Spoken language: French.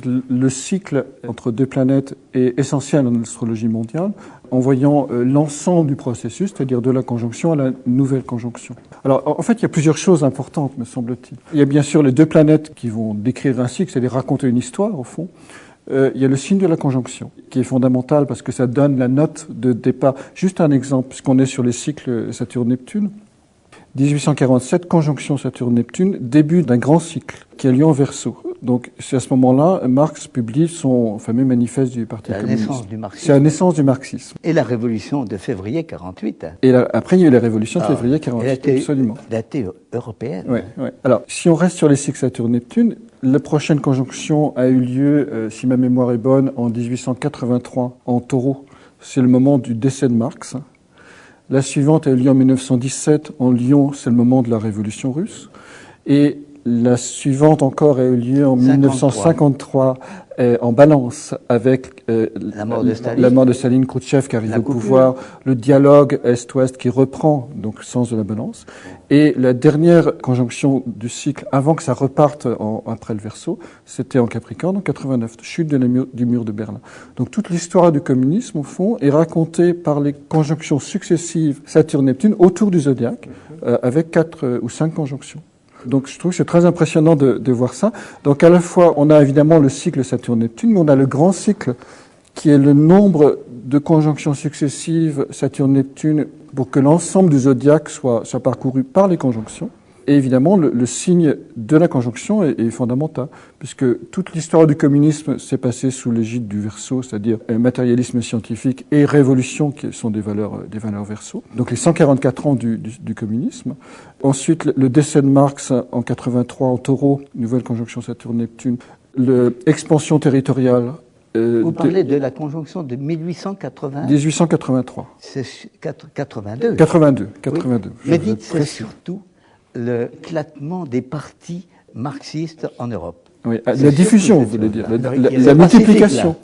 Le cycle entre deux planètes est essentiel en astrologie mondiale, en voyant l'ensemble du processus, c'est-à-dire de la conjonction à la nouvelle conjonction. Alors, en fait, il y a plusieurs choses importantes, me semble-t-il. Il y a bien sûr les deux planètes qui vont décrire un cycle, c'est-à-dire raconter une histoire, au fond. Il y a le signe de la conjonction, qui est fondamental parce que ça donne la note de départ. Juste un exemple, puisqu'on est sur les cycles Saturne-Neptune. 1847, conjonction Saturne-Neptune, début d'un grand cycle qui a lieu en Verseau. Donc, c'est à ce moment-là, Marx publie son fameux manifeste du Parti communiste. C'est la naissance du marxisme. Et la révolution de février 48. Et après, il y a eu la révolution de février 48, absolument. Datée européenne. Oui, oui. Alors, si on reste sur les cycles Saturne-Neptune, la prochaine conjonction a eu lieu, si ma mémoire est bonne, en 1883, en Taureau. C'est le moment du décès de Marx. La suivante a eu lieu en 1917 en Lyon, c'est le moment de la Révolution russe. Et la suivante encore a eu lieu en 1953 en Balance avec la mort de Staline, Khrouchtchev qui arrive au pouvoir, le dialogue Est-Ouest qui reprend donc le sens de la Balance. Et la dernière conjonction du cycle avant que ça reparte après le Verseau, c'était en Capricorne en 89, chute du mur de Berlin. Donc toute l'histoire du communisme au fond est racontée par les conjonctions successives Saturne-Neptune autour du zodiaque avec 4 ou 5 conjonctions. Donc je trouve que c'est très impressionnant de voir ça. Donc à la fois, on a évidemment le cycle Saturne-Neptune, mais on a le grand cycle qui est le nombre de conjonctions successives Saturne-Neptune pour que l'ensemble du zodiaque soit parcouru par les conjonctions. Et évidemment, le signe de la conjonction est fondamental, puisque toute l'histoire du communisme s'est passée sous l'égide du Verseau, c'est-à-dire matérialisme scientifique et révolution, qui sont des valeurs Verseau. Donc les 144 ans du communisme. Ensuite, le décès de Marx en 83 en Taureau, nouvelle conjonction Saturne-Neptune. L'expansion territoriale. Vous parlez de la conjonction de 1880 1883. C'est 82. 82. Oui. Mais dites, c'est surtout l'éclatement des partis marxistes en Europe. Oui, la diffusion, vous voulez dire, la multiplication.